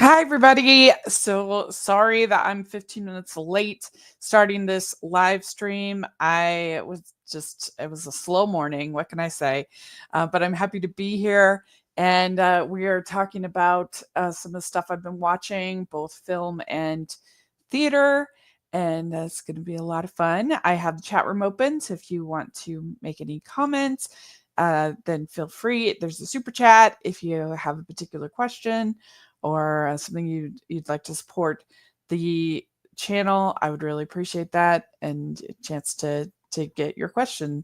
Hi, everybody. So sorry that I'm 15 minutes late starting this live stream. It was a slow morning. What can I say? But I'm happy to be here. And we are talking about some of the stuff I've been watching, both film and theater. And it's going to be a lot of fun. I have the chat room open. So if you want to make any comments, then feel free. There's a super chat if you have a particular question or something you'd like to support the channel. I would really appreciate that, and a chance to get your question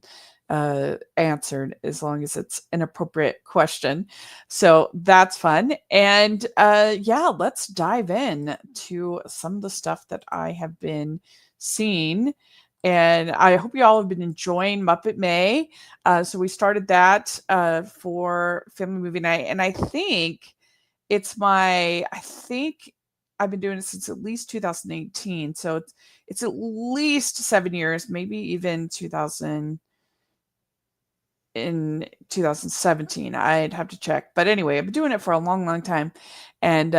answered, as long as it's an appropriate question. So that's fun. And yeah, let's dive in to some of the stuff that I have been seeing. And I hope you all have been enjoying Muppet May. So we started that for Family Movie Night, and I think I've been doing it since at least 2018. So it's at least 7 years, maybe even 2017. I'd have to check. But anyway, I've been doing it for a long, long time. And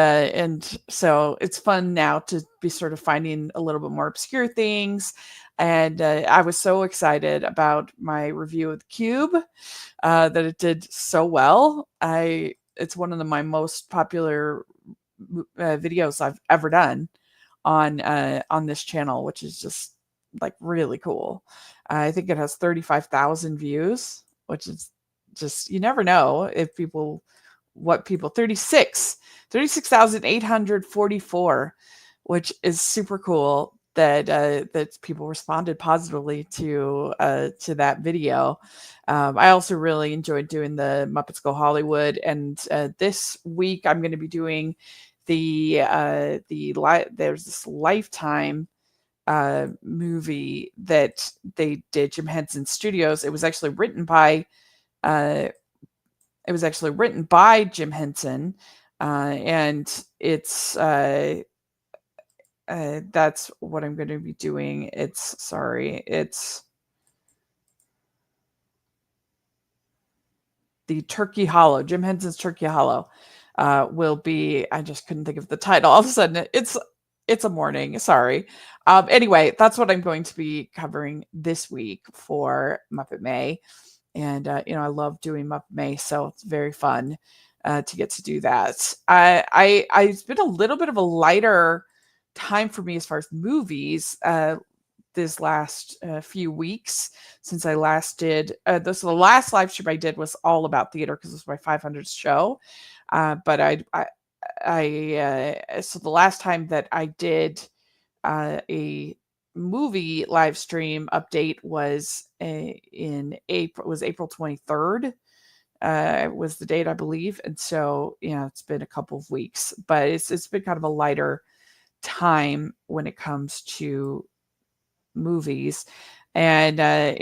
so it's fun now to be sort of finding a little bit more obscure things. And I was so excited about my review of the Cube, that it did so well. It's one of my most popular videos I've ever done on this channel, which is just like really cool. I think it has 35,000 views, which is just, you never know if people 36,844, which is super cool that people responded positively to that video. I also really enjoyed doing the Muppets Go Hollywood, and this week I'm going to be doing there's this Lifetime movie that they did, Jim Henson Studios. It was actually written by Jim Henson, and it's that's what I'm going to be doing. It's the Turkey Hollow. Jim Henson's Turkey Hollow will be. I just couldn't think of the title. All of a sudden, it's a morning. Sorry. Anyway, that's what I'm going to be covering this week for Muppet May, and I love doing Muppet May, so it's very fun to get to do that. It's been a little bit of a lighter time for me as far as movies this last few weeks since I last did the last live stream I did was all about theater because it was my 500th show. But so the last time that I did a movie live stream update was in April. It was April 23rd. Was the date, I believe. And so, it's been a couple of weeks, but it's been kind of a lighter time when it comes to movies. And I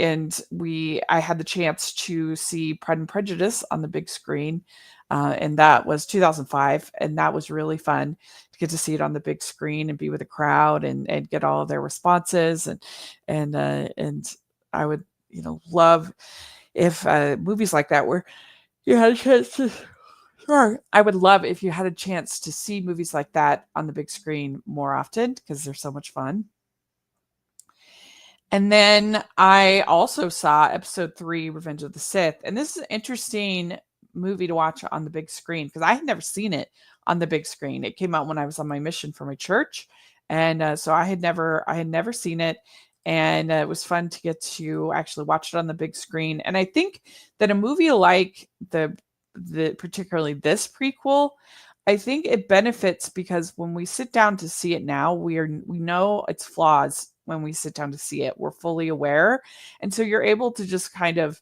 had the chance to see Pride and Prejudice on the big screen, and that was 2005, and that was really fun to get to see it on the big screen and be with a crowd and get all of their responses, and I would love if movies like that were you had a chance to. Sure. I would love if you had a chance to see movies like that on the big screen more often because they're so much fun. And then I also saw episode 3, Revenge of the Sith. And this is an interesting movie to watch on the big screen because I had never seen it on the big screen. It came out when I was on my mission for my church. And so I had never seen it. And it was fun to get to actually watch it on the big screen. And I think that a movie like the particularly this prequel, I think it benefits because when we sit down to see it now, we know its flaws. When we sit down to see it, we're fully aware, and so you're able to just kind of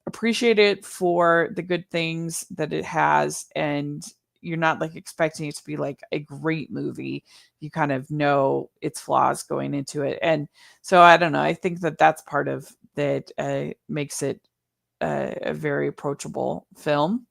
appreciate it for the good things that it has, and you're not like expecting it to be like a great movie. You kind of know its flaws going into it, and so I don't know. I think that that's part of that makes it a very approachable film.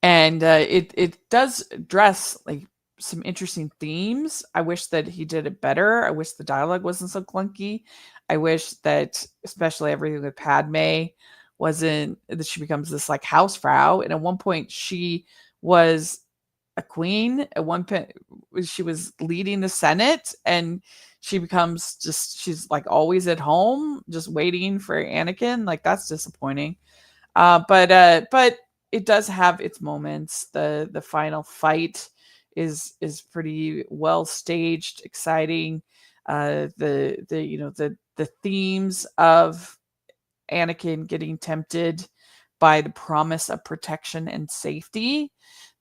And it does address like some interesting themes. I wish that he did it better. I wish the dialogue wasn't so clunky. I wish that especially everything with Padme wasn't that she becomes this like housefrau. And at one point she was a queen at one point. She was leading the Senate, and she's like always at home, just waiting for Anakin. Like that's disappointing. But it does have its moments. The final fight is pretty well staged, exciting. The the themes of Anakin getting tempted by the promise of protection and safety.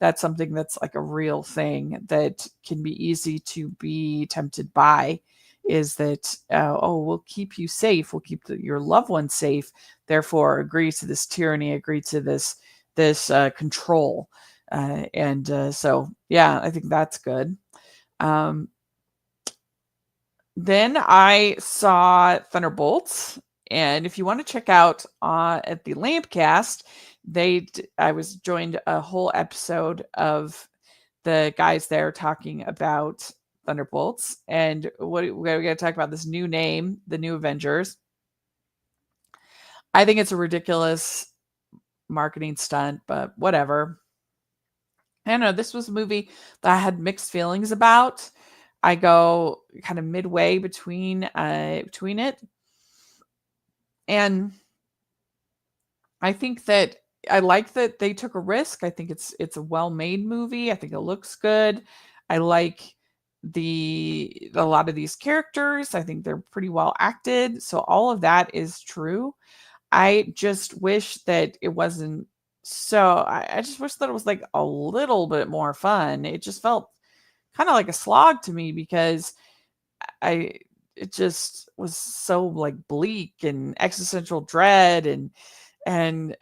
That's something that's like a real thing that can be easy to be tempted by. Is that oh, we'll keep you safe, we'll keep your loved ones safe. Therefore, agree to this tyranny, agree to this control, and so yeah, I think that's good. Um, then I saw Thunderbolts, and if you want to check out at the Lampcast, I was joined a whole episode of the guys there talking about Thunderbolts, and we're going to talk about this new name, the New Avengers. I think it's a ridiculous marketing stunt, but whatever. I don't know. This was a movie that I had mixed feelings about. I go kind of midway between it, and I think that I like that they took a risk. I think it's a well-made movie. I think it looks good. I like a lot of these characters. I think they're pretty well acted. So all of that is true. I just wish that it wasn't I just wish that it was like a little bit more fun. It just felt kind of like a slog to me because I it just was so like bleak and existential dread, and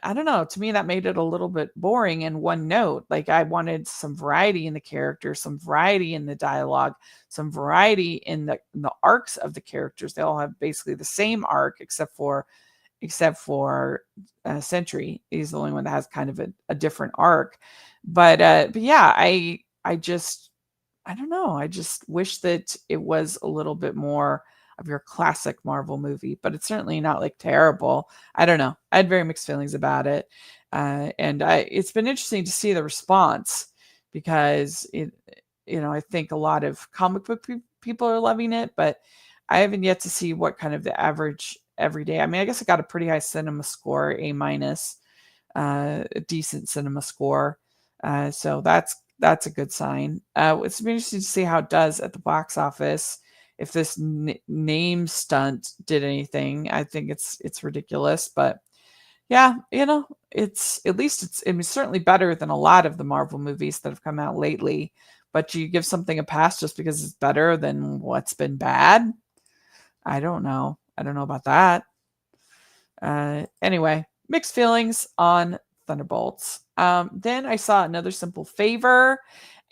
I don't know, to me that made it a little bit boring in one note. Like I wanted some variety in the characters, some variety in the dialogue, some variety in the arcs of the characters. They all have basically the same arc except for Sentry. He's the only one that has kind of a different arc. But yeah, I don't know. I just wish that it was a little bit more of your classic Marvel movie, but it's certainly not like terrible. I don't know. I had very mixed feelings about it, it's been interesting to see the response because I think a lot of comic book people are loving it, but I haven't yet to see what kind of the average everyday. I mean, I guess it got a pretty high cinema score, A minus, a decent cinema score. So that's a good sign. It's interesting to see how it does at the box office. If this name stunt did anything, I think it's ridiculous. But yeah, it's at least it's certainly better than a lot of the Marvel movies that have come out lately. But you give something a pass just because it's better than what's been bad? I don't know. I don't know about that. Anyway, mixed feelings on Thunderbolts. Then I saw Another Simple Favor,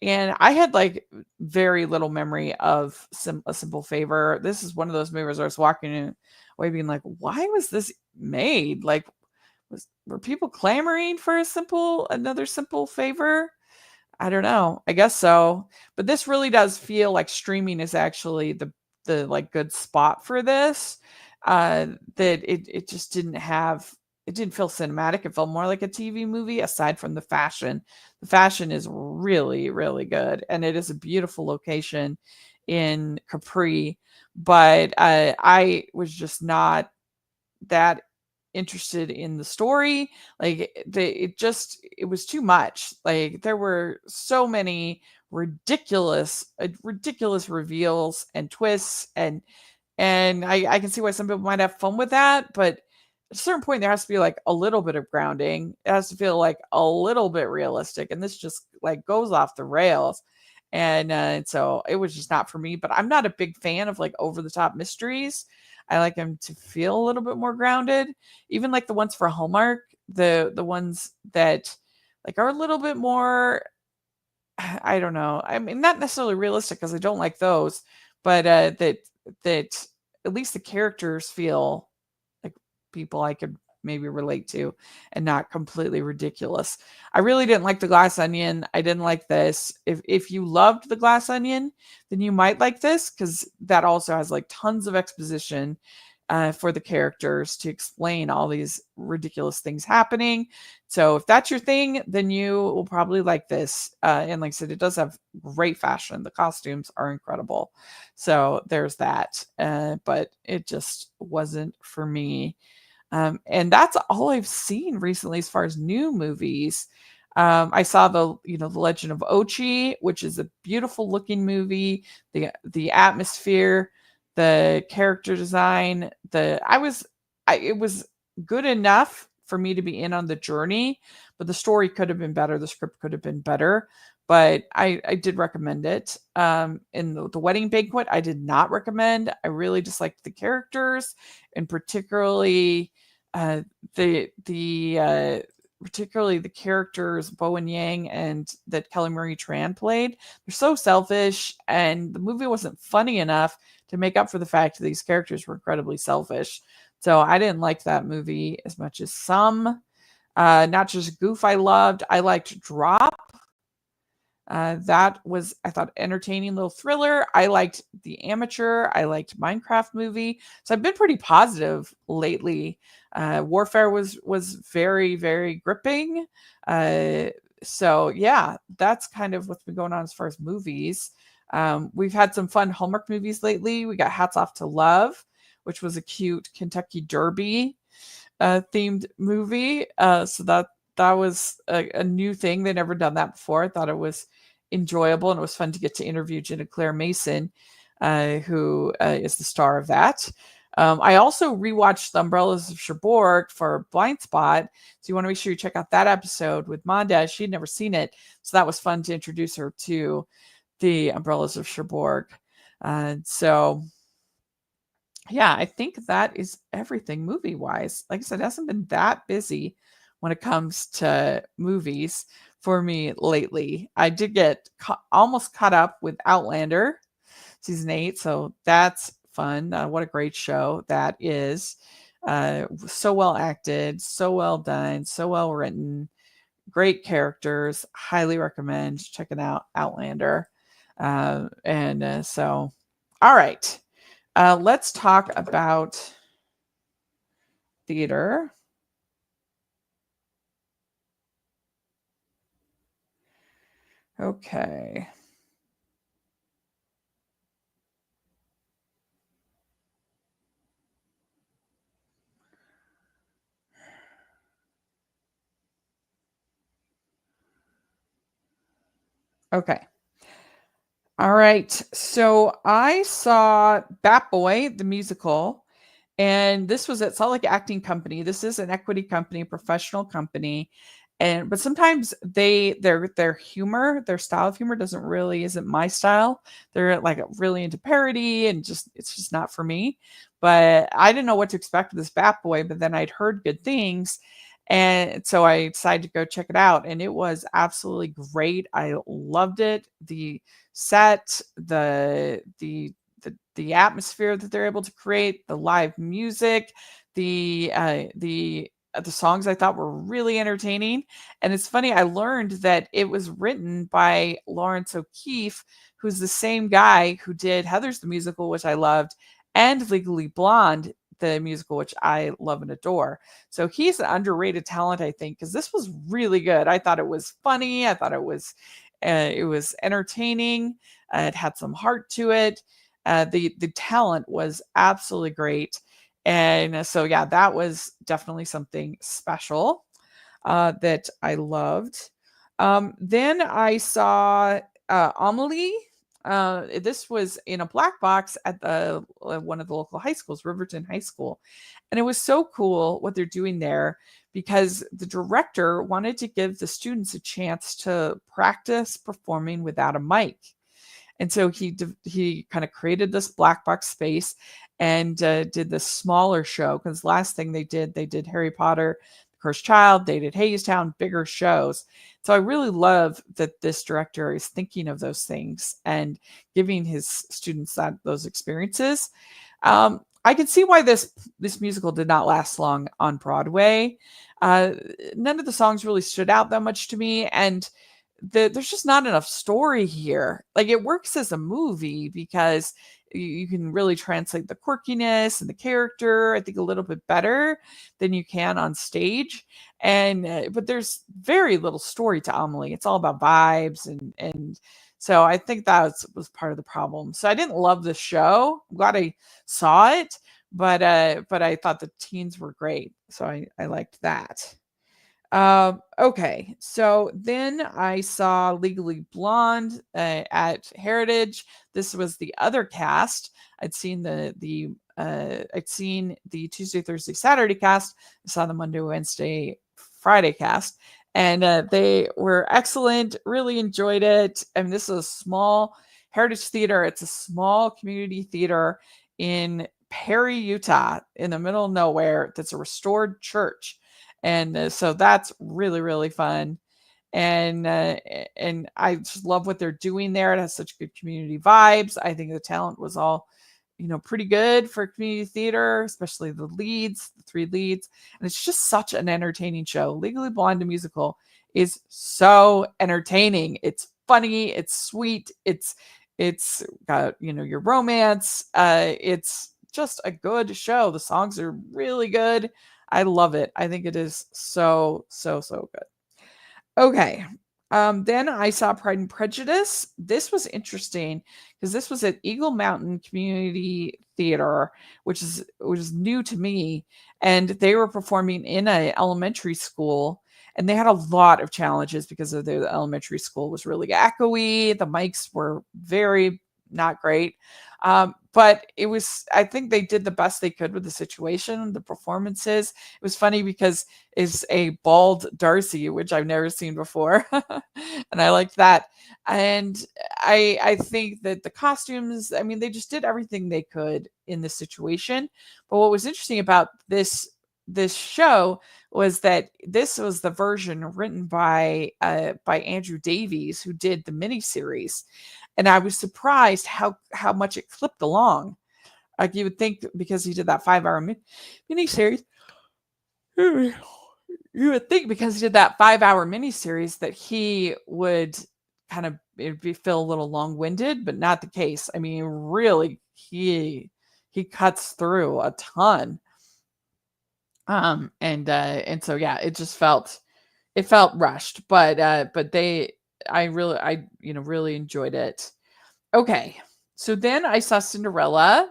and I had like very little memory of A Simple Favor. This is one of those movies where I was walking away being like, why was this made? Like, were people clamoring for Another Simple Favor? I don't know. I guess so. But this really does feel like streaming is actually the like good spot for this. That it just it didn't feel cinematic. It felt more like a TV movie aside from the fashion. The fashion is really, really good. And it is a beautiful location in Capri. But I was just not that interested in the story. Like it was too much. Like there were so many ridiculous reveals and twists, and I can see why some people might have fun with that, but at a certain point there has to be like a little bit of grounding. It has to feel like a little bit realistic, and this just like goes off the rails. And so it was just not for me. But I'm not a big fan of like over the top mysteries. I like them to feel a little bit more grounded. Even like the ones for Hallmark, the ones that like are a little bit more, I don't know. I mean, not necessarily realistic because I don't like those, but that at least the characters feel like people I could maybe relate to and not completely ridiculous. I really didn't like The Glass Onion. I didn't like this. If you loved The Glass Onion, then you might like this because that also has like tons of exposition. for the characters to explain all these ridiculous things happening. So if that's your thing, then you will probably like this. And like I said, it does have great fashion. The costumes are incredible. So there's that. But it just wasn't for me. And that's all I've seen recently as far as new movies. I saw the Legend of Ochi, which is a beautiful looking movie. The atmosphere, the character design, it was good enough for me to be in on the journey, but the story could have been better. The script could have been better, but I did recommend it. In the Wedding Banquet, I did not recommend. I really disliked the characters, and particularly uh, particularly the characters Bowen Yang and that Kelly Marie Tran played. They're so selfish, and the movie wasn't funny enough to make up for the fact that these characters were incredibly selfish. So I didn't like that movie as much as some. Not Just Goof I loved. I liked Drop. That was, I thought, entertaining little thriller. I liked The Amateur. I liked Minecraft movie. So I've been pretty positive lately. Warfare was very, very gripping. So yeah, that's kind of what's been going on as far as movies. We've had some fun Hallmark movies lately. We got Hats Off to Love, which was a cute Kentucky Derby themed movie. So that was a new thing. They'd never done that before. I thought it was enjoyable, and it was fun to get to interview Jenna Claire Mason, who is the star of that. I also rewatched The Umbrellas of Cherbourg for Blind Spot, so you want to make sure you check out that episode with Monda. She'd never seen it, so that was fun to introduce her to The Umbrellas of Cherbourg. So yeah, I think that is everything movie-wise. Like I said, it hasn't been that busy when it comes to movies for me lately. I did get almost caught up with Outlander season 8, so that's fun. What a great show that is. So well acted, so well done, so well written, great characters. Highly recommend checking out Outlander. So, all right. Let's talk about theater. Okay. Okay. All right. So I saw Bat Boy, the musical, and this was at Salt Lake Acting Company. This is an equity company, professional company. But sometimes their humor, their style of humor isn't my style. They're like really into parody, and it's just not for me. But I didn't know what to expect with this Bat Boy, but then I'd heard good things. And so I decided to go check it out, and it was absolutely great. I loved it. The set, the atmosphere that they're able to create, the live music, the songs I thought were really entertaining. And it's funny, I learned that it was written by Lawrence O'Keefe, who's the same guy who did Heather's the Musical, which I loved, and Legally Blonde, the musical, which I love and adore. So he's an underrated talent, I think, because this was really good. I thought it was funny. I thought it was entertaining. It had some heart to it. The talent was absolutely great. And so, yeah, that was definitely something special that I loved. Then I saw Amelie. This was in a black box at one of the local high schools, Riverton High School. And it was so cool what they're doing there, because the director wanted to give the students a chance to practice performing without a mic. And so he kind of created this black box space and did this smaller show, because last thing they did Harry Potter, The Cursed Child, they did Hadestown, bigger shows. So I really love that this director is thinking of those things and giving his students those experiences. I can see why this musical did not last long on Broadway. None of the songs really stood out that much to me, and there's just not enough story here. Like, it works as a movie because you can really translate the quirkiness and the character, I think, a little bit better than you can on stage. And but there's very little story to Amelie. It's all about vibes, and so I think that was part of the problem. So I didn't love the show. I'm glad I saw it, but I thought the teens were great, so I liked that. Okay, so then I saw Legally Blonde at Heritage. This was the other cast. I'd seen the Tuesday, Thursday, Saturday cast. I saw the Monday, Wednesday, Friday cast, and they were excellent. Really enjoyed it. I mean, this is a small Heritage Theater. It's a small community theater in Perry, Utah, in the middle of nowhere. That's a restored church, and so that's really really fun. And I just love what they're doing there. It has such good community vibes. I think the talent was all, pretty good for community theater, especially the leads, the three leads. And it's just such an entertaining show. Legally Blonde, the musical, is so entertaining. It's funny, it's sweet, it's got, your romance. It's just a good show. The songs are really good. I love it. I think it is so, so, so good. Okay. Then I saw Pride and Prejudice. This was interesting because this was at Eagle Mountain Community Theater, which is new to me, and they were performing in a elementary school, and they had a lot of challenges because of the elementary school was really echoey. The mics were very not great. But I think they did the best they could with the situation, the performances. It was funny because it's a bald Darcy, which I've never seen before. And I liked that. And I think that the costumes, I mean, they just did everything they could in this situation. But what was interesting about this show was that this was the version written by Andrew Davies, who did the miniseries. And I was surprised how much it clipped along. Like you would think, because he did that 5-hour miniseries, you would think because he did that 5-hour miniseries that he would kind of feel a little long-winded, but not the case. I mean, really, he cuts through a ton. And so yeah, it just felt rushed, but I really enjoyed it. Okay, so then I saw Cinderella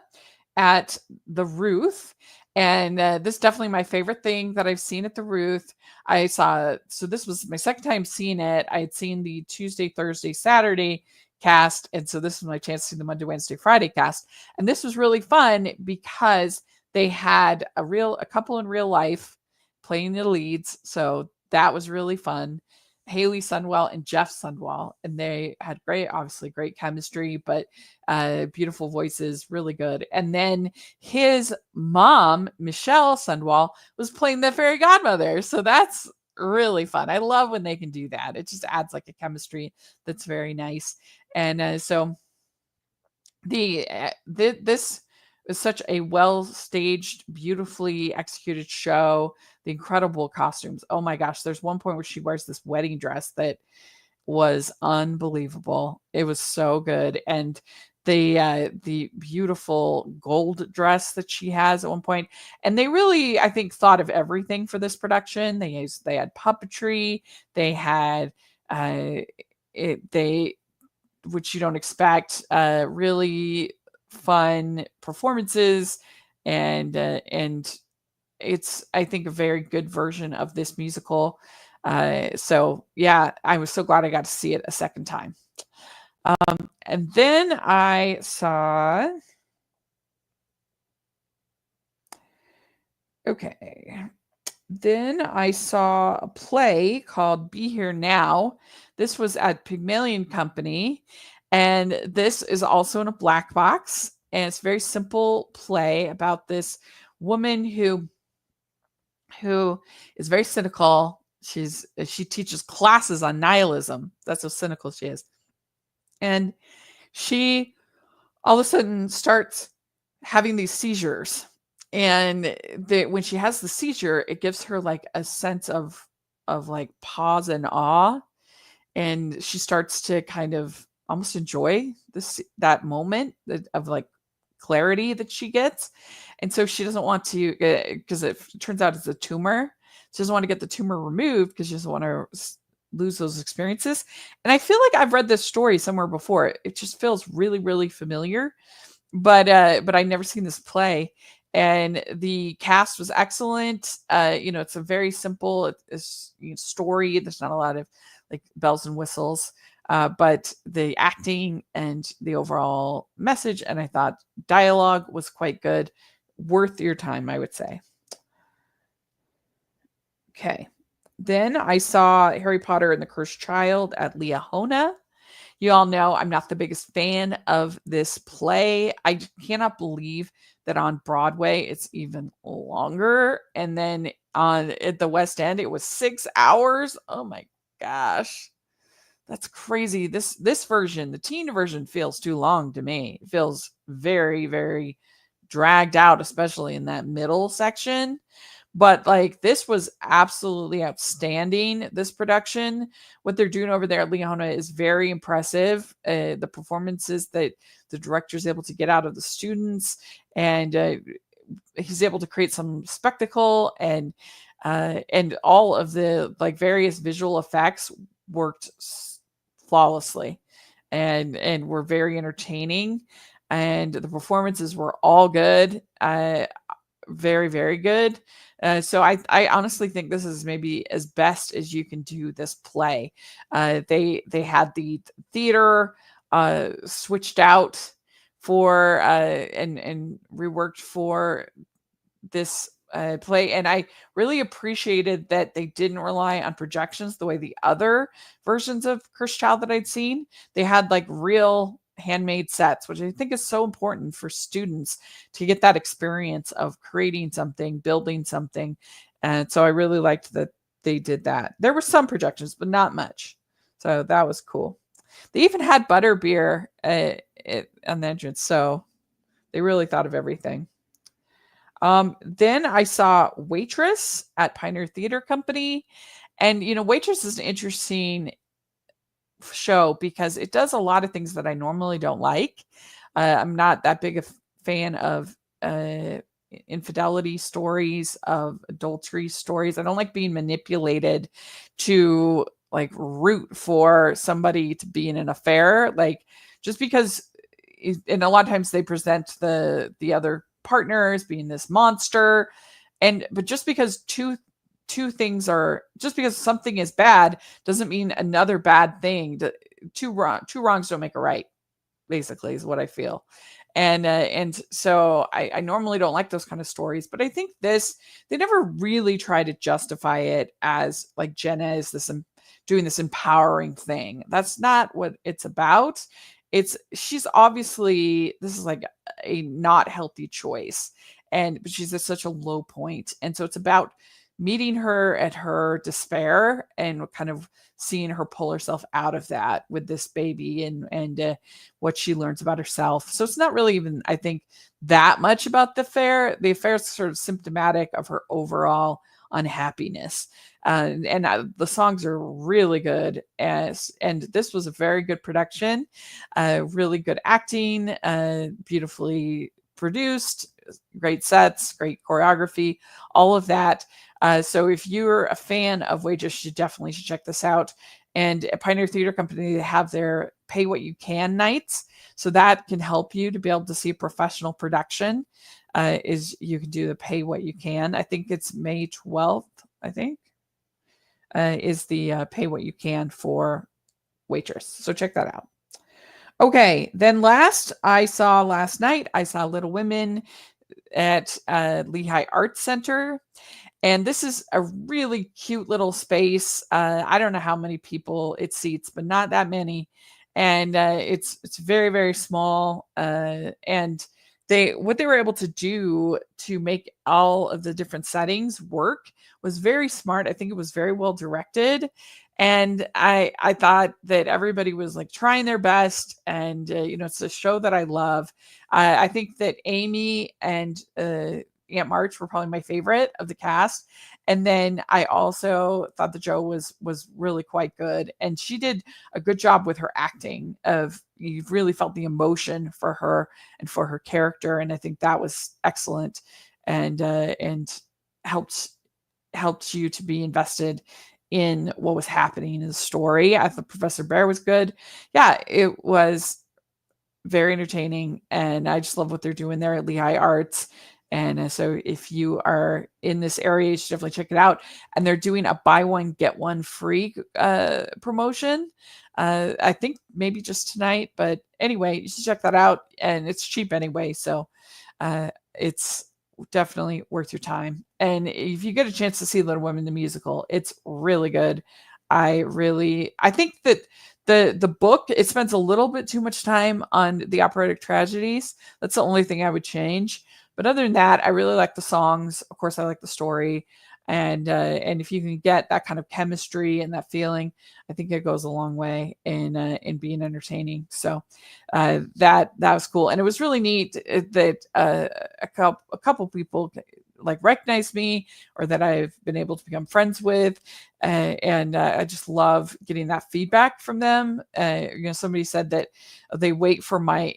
at the Ruth, and this is definitely my favorite thing that I've seen at the Ruth. So this was my second time seeing it. I had seen the Tuesday, Thursday, Saturday cast, and so this was my chance to see the Monday, Wednesday, Friday cast. And this was really fun because they had a couple in real life playing the leads, so that was really fun. Haley Sunwell and Jeff Sunwell, and they had obviously great chemistry, but beautiful voices, really good. And then his mom, Michelle Sunwell, was playing the fairy godmother, so that's really fun. I love when they can do that. It just adds like a chemistry that's very nice. And so this was such a well staged, beautifully executed show. The incredible costumes. Oh my gosh, there's one point where she wears this wedding dress that was unbelievable. It was so good. And the beautiful gold dress that she has at one point. And they really, I think, thought of everything for this production. They had puppetry, they had which you don't expect, really fun performances, and it's, I think, a very good version of this musical. So yeah, I was so glad I got to see it a second time. And then I saw, then I saw a play called Be Here Now. This was at Pygmalion Company, and this is also in a black box. And it's a very simple play about this woman who is very cynical. She teaches classes on nihilism. That's how cynical she is. And she all of a sudden starts having these seizures. And when she has the seizure, it gives her like a sense of like pause and awe. And she starts to kind of almost enjoy that moment of like clarity that she gets. And so she doesn't want to, because it turns out it's a tumor. She doesn't want to get the tumor removed because she doesn't want to lose those experiences. And I feel like I've read this story somewhere before. It just feels really, really familiar. But I never seen this play. And the cast was excellent. It's a very simple story. There's not a lot of like bells and whistles, but the acting and the overall message, and I thought dialogue was quite good, worth your time, I would say. Okay. Then I saw Harry Potter and the Cursed Child at Liahona. You all know I'm not the biggest fan of this play. I cannot believe that on Broadway it's even longer. And then at the West End, it was 6 hours. Oh my gosh. That's crazy. This version, the teen version, feels too long to me. It feels very, very dragged out, especially in that middle section. But like this was absolutely outstanding. This production, what they're doing over there at Leona is very impressive. The performances that the director is able to get out of the students, and he's able to create some spectacle, and all of the like various visual effects worked flawlessly, and were very entertaining, and the performances were all good. Very, very good. So I honestly think this is maybe as best as you can do this play. They had the theater switched out for and reworked for this play, and I really appreciated that they didn't rely on projections the way the other versions of Cursed Child that I'd seen. They had like real handmade sets, which I think is so important for students to get that experience of creating something, building something. And so I really liked that they did that. There were some projections, but not much. So that was cool. They even had butterbeer on the entrance. So they really thought of everything. Then I saw Waitress at Pioneer Theater Company. And, Waitress is an interesting show because it does a lot of things that I normally don't like. I'm not that big a fan of infidelity stories, of adultery stories. I don't like being manipulated to like root for somebody to be in an affair. Like just because, and a lot of times they present the other partners being this monster, but just because two things are, just because something is bad doesn't mean another bad thing. Two wrongs don't make a right, basically, is what I feel. And so I normally don't like those kind of stories, but I think they never really try to justify it as like Jenna is doing this empowering thing. That's not what it's about. She's obviously, this is like a not healthy choice, but she's at such a low point, and so it's about meeting her at her despair and kind of seeing her pull herself out of that with this baby and what she learns about herself. So it's not really even, I think, that much about the affair. The affair is sort of symptomatic of her overall unhappiness. The songs are really good, and this was a very good production, really good acting, beautifully produced, great sets, great choreography, all of that. So if you're a fan of Waitress, you definitely should check this out. And at Pioneer Theater Company, they have their Pay What You Can nights. So that can help you to be able to see a professional production. Is you can do the Pay What You Can. I think it's May 12th, I think, is the Pay What You Can for Waitress. So check that out. Okay, then last night, I saw Little Women at Lehigh Arts Center. And this is a really cute little space. I don't know how many people it seats, but not that many. And it's very, very small. And what they were able to do to make all of the different settings work was very smart. I think it was very well directed. And I thought that everybody was like trying their best. And, it's a show that I love. I think that Amy and Aunt March were probably my favorite of the cast. And then I also thought that Joe was really quite good, and she did a good job with her acting. Of you really felt the emotion for her and for her character, and I think that was excellent, and helped you to be invested in what was happening in the story. I thought Professor Bear was good. Yeah, it was very entertaining, and I just love what they're doing there at Lehigh Arts. And so if you are in this area, you should definitely check it out. And they're doing a buy one get one free promotion. I think maybe just tonight, but anyway, you should check that out. And it's cheap anyway, so it's definitely worth your time. And if you get a chance to see Little Women the musical, it's really good. I think that the book, it spends a little bit too much time on the operatic tragedies. That's the only thing I would change. But other than that, I really like the songs. Of course, I like the story, and if you can get that kind of chemistry and that feeling, I think it goes a long way in being entertaining. So that was cool, and it was really neat that a couple people like recognized me, or that I've been able to become friends with, and I just love getting that feedback from them. Somebody said that they wait for my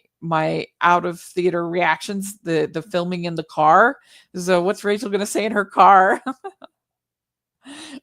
out of theater reactions, the filming in the car. So what's Rachel going to say in her car?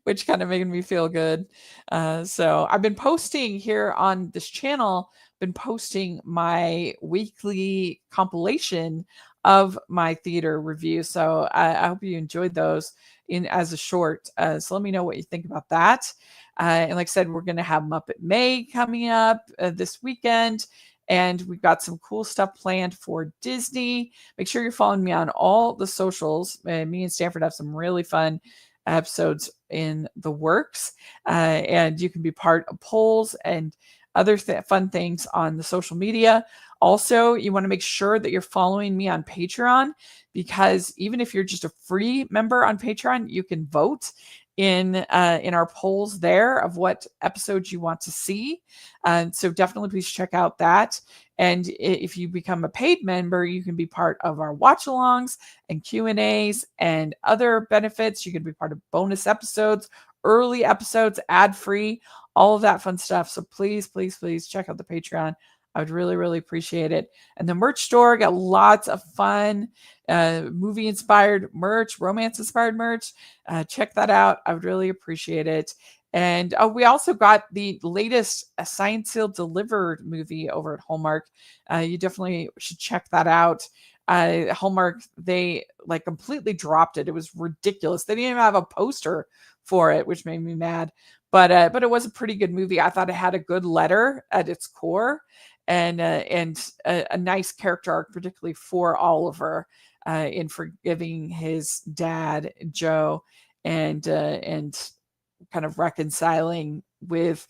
Which kind of made me feel good. So I've been posting here on this channel, been posting my weekly compilation of my theater review. So I hope you enjoyed those in as a short. So let me know what you think about that. And like I said, we're going to have Muppet May coming up this weekend. And we've got some cool stuff planned for Disney. Make sure you're following me on all the socials. Me and Stanford have some really fun episodes in the works, and you can be part of polls and other fun things on the social media. Also, you want to make sure that you're following me on Patreon, because even if you're just a free member on Patreon, you can vote in our polls there of what episodes you want to see. So definitely please check out that. And if you become a paid member, you can be part of our watch-alongs and Q&As and other benefits. You can be part of bonus episodes, early episodes, ad-free, all of that fun stuff. So please, please, please check out the Patreon. I would really, really appreciate it. And the merch store got lots of fun movie-inspired merch, romance-inspired merch. Check that out. I would really appreciate it. And we also got the latest Signed, Sealed, Delivered movie over at Hallmark. You definitely should check that out. Hallmark, they like completely dropped it. It was ridiculous. They didn't even have a poster for it, which made me mad. But it was a pretty good movie. I thought it had a good letter at its core, and a nice character arc, particularly for Oliver, in forgiving his dad, Joe, and kind of reconciling with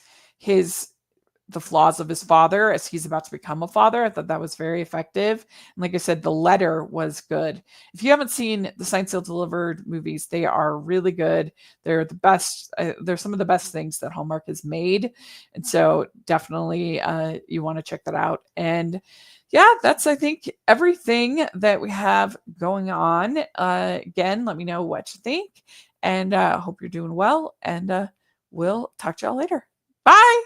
the flaws of his father as he's about to become a father. I thought that was very effective. And like I said, the letter was good. If you haven't seen the Signed, Sealed, Delivered movies, they are really good. They're the best. They're some of the best things that Hallmark has made. And so definitely you want to check that out. And yeah, that's, I think, everything that we have going on. Again, let me know what you think. And hope you're doing well. And we'll talk to y'all later. Bye.